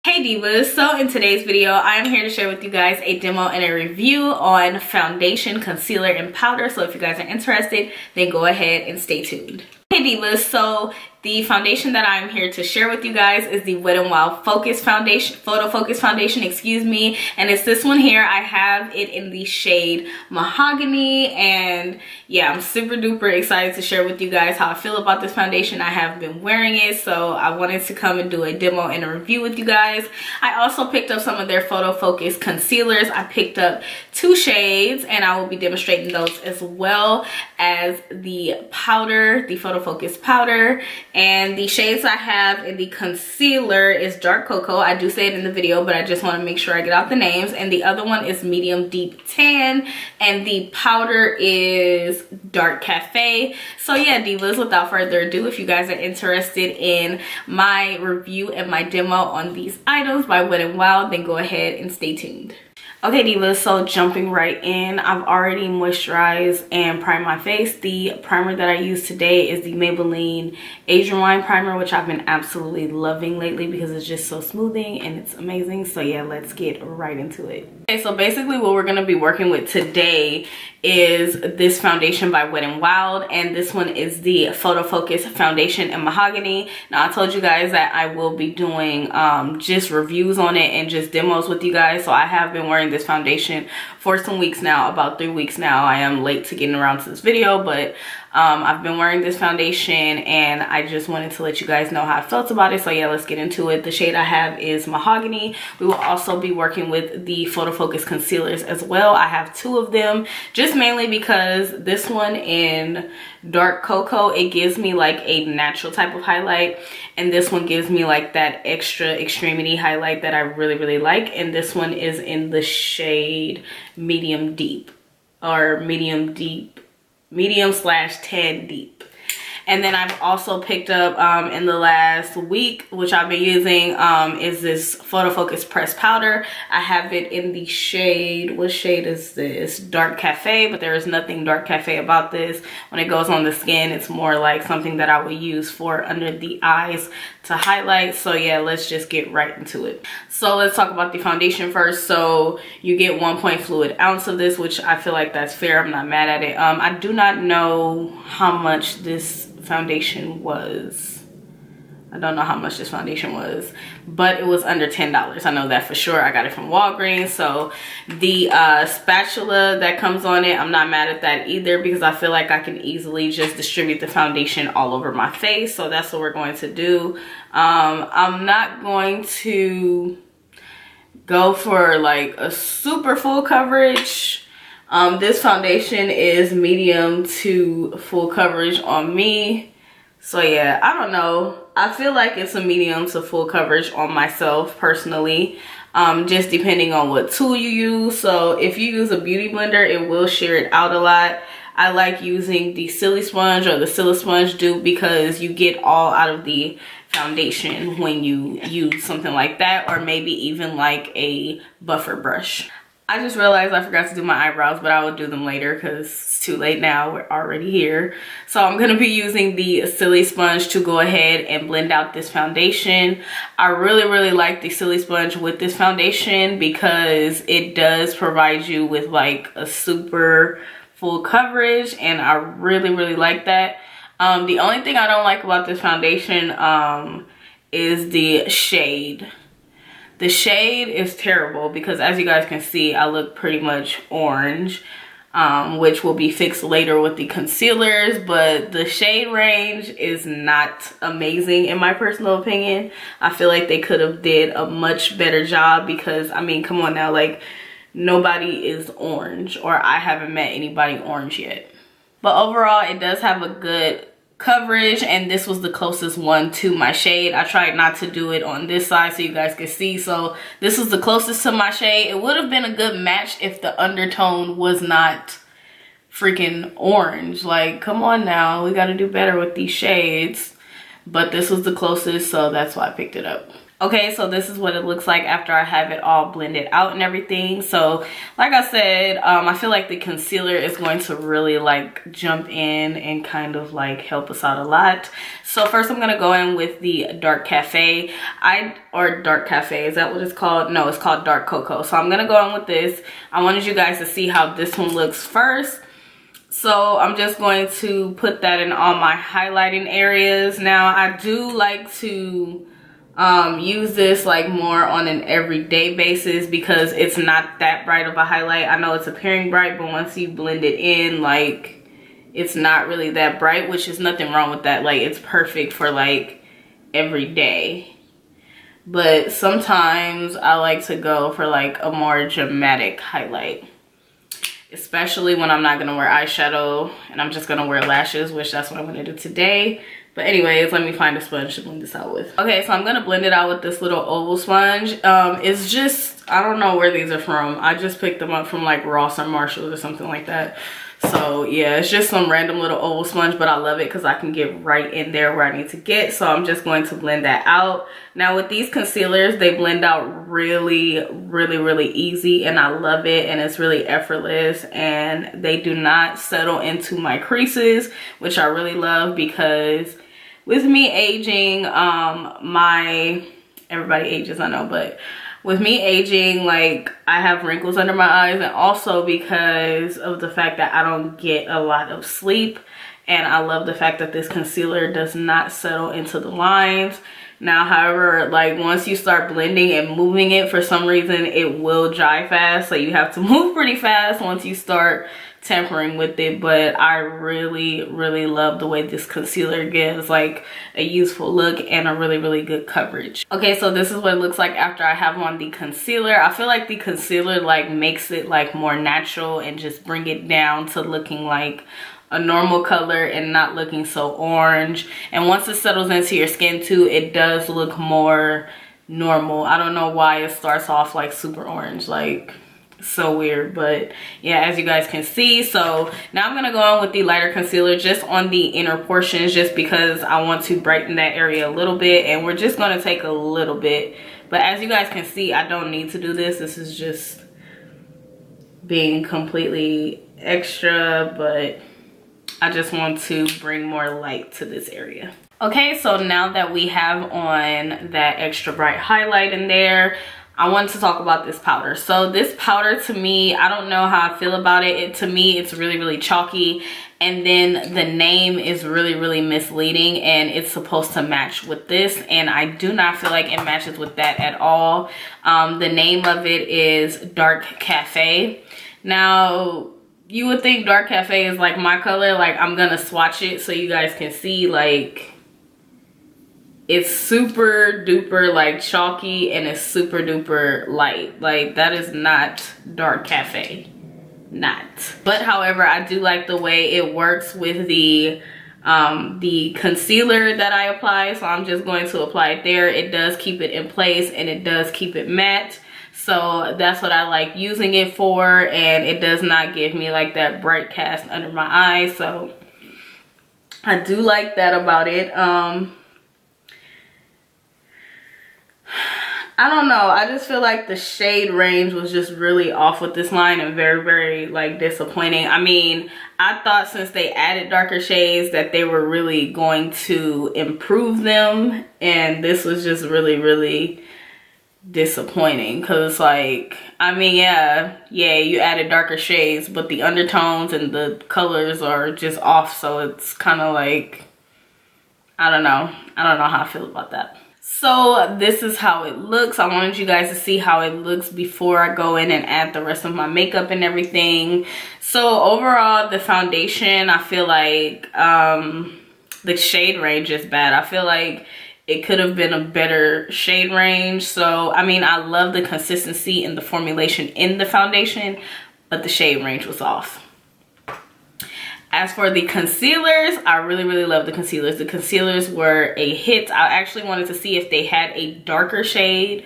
Hey divas, so in today's video I am here to share with you guys a demo and a review on foundation, concealer, and powder. So if you guys are interested, then go ahead and stay tuned. Hey divas, so the foundation that I'm here to share with you guys is the Wet n Wild Focus Foundation, Photo Focus Foundation, excuse me. And it's this one here. I have it in the shade Mahogany. And yeah, I'm super duper excited to share with you guys how I feel about this foundation. I have been wearing it, so I wanted to come and do a demo and a review with you guys. I also picked up some of their Photo Focus concealers. I picked up 2 shades and I will be demonstrating those, as well as the powder, the Photo Focus powder. And the shades I have in the concealer is Dark Cocoa. I do say it in the video, but I just want to make sure I get out the names. And the other one is Medium Deep Tan. And the powder is Dark Cafe. So yeah, divas, without further ado, if you guys are interested in my review and my demo on these items by Wet n Wild, then go ahead and stay tuned. Okay divas, so jumping right in, I've already moisturized and primed my face. The primer that I use today is the Maybelline Asian Wine Primer, which I've been absolutely loving lately because it's just so smoothing and it's amazing. So yeah, let's get right into it. Okay, so basically what we're going to be working with today is this foundation by Wet n Wild, and this one is the Photo Focus Foundation in Mahogany. Now I told you guys that I will be doing just reviews on it and just demos with you guys. So I have been wearing this foundation for some weeks now, about 3 weeks now. I am late to getting around to this video, but I've been wearing this foundation and I just wanted to let you guys know how I felt about it. So yeah, let's get into it. The shade I have is Mahogany. We will also be working with the Photo Focus concealers as well. I have 2 of them, just mainly because this one in Dark Cocoa, it gives me like a natural type of highlight, and this one gives me like that extra extremity highlight that I really like. And this one is in the shade Medium Deep, or medium/tan deep. And then I've also picked up in the last week, which I've been using, is this Photo Focus pressed powder. I have it in the shade, what shade is this? Dark Cafe, but there is nothing Dark Cafe about this. When it goes on the skin, it's more like something that I would use for under the eyes to highlight. So yeah, let's just get right into it. So let's talk about the foundation first. So you get 1 fluid ounce of this, which I feel like that's fair. I'm not mad at it. I do not know how much this foundation was. I don't know how much this foundation was, but it was under $10. I know that for sure. I got it from Walgreens. So the spatula that comes on it, I'm not mad at that either, because I feel like I can easily just distribute the foundation all over my face. So that's what we're going to do. I'm not going to go for like a super full coverage. This foundation is medium to full coverage on me. So yeah, I don't know. I feel like it's a medium to full coverage on myself personally, just depending on what tool you use. So if you use a beauty blender, it will shear it out a lot. I like using the Silly Sponge or the Silly Sponge dupe because you get all out of the foundation when you use something like that, or maybe even like a buffer brush. I just realized I forgot to do my eyebrows, but I will do them later because it's too late now. We're already here. So I'm going to be using the Silly Sponge to go ahead and blend out this foundation. I really like the Silly Sponge with this foundation because it does provide you with like a super full coverage, and I really like that. The only thing I don't like about this foundation is the shade. The shade is terrible because, as you guys can see, I look pretty much orange, which will be fixed later with the concealers, but the shade range is not amazing in my personal opinion. I feel like they could have did a much better job because, I mean, come on now, like nobody is orange, or I haven't met anybody orange yet. But overall, it does have a good coverage, and this was the closest one to my shade. I tried not to do it on this side so you guys could see, so this was the closest to my shade. It would have been a good match if the undertone was not freaking orange. Like, come on now, we got to do better with these shades. But this was the closest, so that's why I picked it up. Okay, so this is what it looks like after I have it all blended out and everything. So like I said, I feel like the concealer is going to really like jump in and kind of like help us out a lot. So first I'm gonna go in with the Dark Cafe. Or Dark Cafe, is that what it's called? No, it's called Dark Cocoa. So I'm gonna go in with this. I wanted you guys to see how this one looks first. So I'm just going to put that in all my highlighting areas. Now I do like to use this like more on an everyday basis because it's not that bright of a highlight. I know it's appearing bright, but once you blend it in, like it's not really that bright, which is nothing wrong with that. Like it's perfect for like every day. But sometimes I like to go for like a more dramatic highlight, especially when I'm not gonna wear eyeshadow and I'm just gonna wear lashes, which that's what I'm gonna do today. But anyways, let me find a sponge to blend this out with. Okay, so I'm gonna blend it out with this little oval sponge. It's just, I don't know where these are from. I just picked them up from like Ross or Marshalls or something like that. So yeah, it's just some random little oval sponge, but I love it because I can get right in there where I need to get. So I'm just going to blend that out. Now with these concealers, they blend out really, really, really easy, and I love it, and it's really effortless, and they do not settle into my creases, which I really love because with me aging, everybody ages, I know, but with me aging, like I have wrinkles under my eyes, and also because of the fact that I don't get a lot of sleep, and I love the fact that this concealer does not settle into the lines. Now, however, like once you start blending and moving it, for some reason it will dry fast, so you have to move pretty fast once you start tampering with it. But I really, really love the way this concealer gives like a youthful look and a really, really good coverage. Okay, so this is what it looks like after I have on the concealer. I feel like the concealer like makes it like more natural and just bring it down to looking like a normal color and not looking so orange. And once it settles into your skin too, it does look more normal. I don't know why it starts off like super orange, like so weird. But yeah, as you guys can see, so now I'm gonna go on with the lighter concealer just on the inner portions, just because I want to brighten that area a little bit, and we're just gonna take a little bit. But as you guys can see, I don't need to do this. This is just being completely extra, but I just want to bring more light to this area. Okay, so now that we have on that extra bright highlight in there, I wanted to talk about this powder. So this powder, to me, I don't know how I feel about it. To me, it's really, really chalky. And then the name is really, really misleading, and it's supposed to match with this, and I do not feel like it matches with that at all. The name of it is Dark Cafe. Now, you would think Dark Cafe is like my color. Like, I'm gonna swatch it so you guys can see, like, it's super duper like chalky, and it's super duper light. Like, that is not Dark Cafe, not. But however, I do like the way it works with the concealer that I apply. So I'm just going to apply it there. It does keep it in place, and it does keep it matte. So that's what I like using it for, and it does not give me like that bright cast under my eyes. So I do like that about it. I don't know, I just feel like the shade range was just really off with this line, and very, very like disappointing. I mean, I thought since they added darker shades that they were really going to improve them, and this was just really, really disappointing. Because like, I mean, yeah, you added darker shades, but the undertones and the colors are just off. So it's kind of like, I don't know how I feel about that. So this is how it looks. I wanted you guys to see how it looks before I go in and add the rest of my makeup and everything. So overall, the foundation, I feel like the shade range is bad. I feel like it could have been a better shade range. So, I mean, I love the consistency and the formulation in the foundation, but the shade range was off. As for the concealers, I really, really love the concealers. The concealers were a hit. I actually wanted to see if they had a darker shade,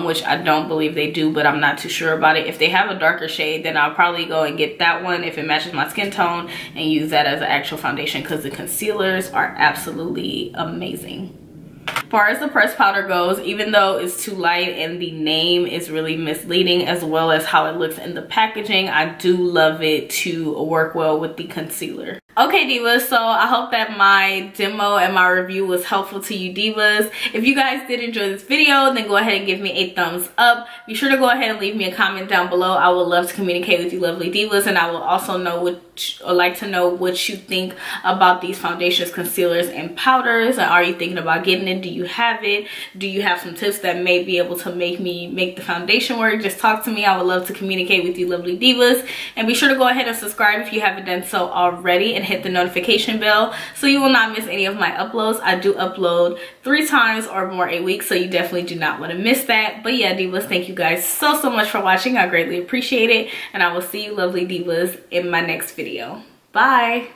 which I don't believe they do, but I'm not too sure about it. If they have a darker shade, then I'll probably go and get that one if it matches my skin tone, and use that as an actual foundation, because the concealers are absolutely amazing. far as the pressed powder goes, even though it's too light and the name is really misleading, as well as how it looks in the packaging, I do love it to work well with the concealer. Okay, divas, so I hope that my demo and my review was helpful to you divas. If you guys did enjoy this video, then go ahead and give me a thumbs up. Be sure to go ahead and leave me a comment down below. I would love to communicate with you lovely divas, and I will also like to know what you think about these foundations, concealers, and powders. And are you thinking about getting it? Do you have it? Do you have some tips that may be able to make the foundation work? Just talk to me. I would love to communicate with you lovely divas. And be sure to go ahead and subscribe if you haven't done so already, and hit the notification bell so you will not miss any of my uploads. I do upload 3 times or more a week, so you definitely do not want to miss that. But yeah, divas, thank you guys so much for watching. I greatly appreciate it, and I will see you lovely divas in my next video. Bye.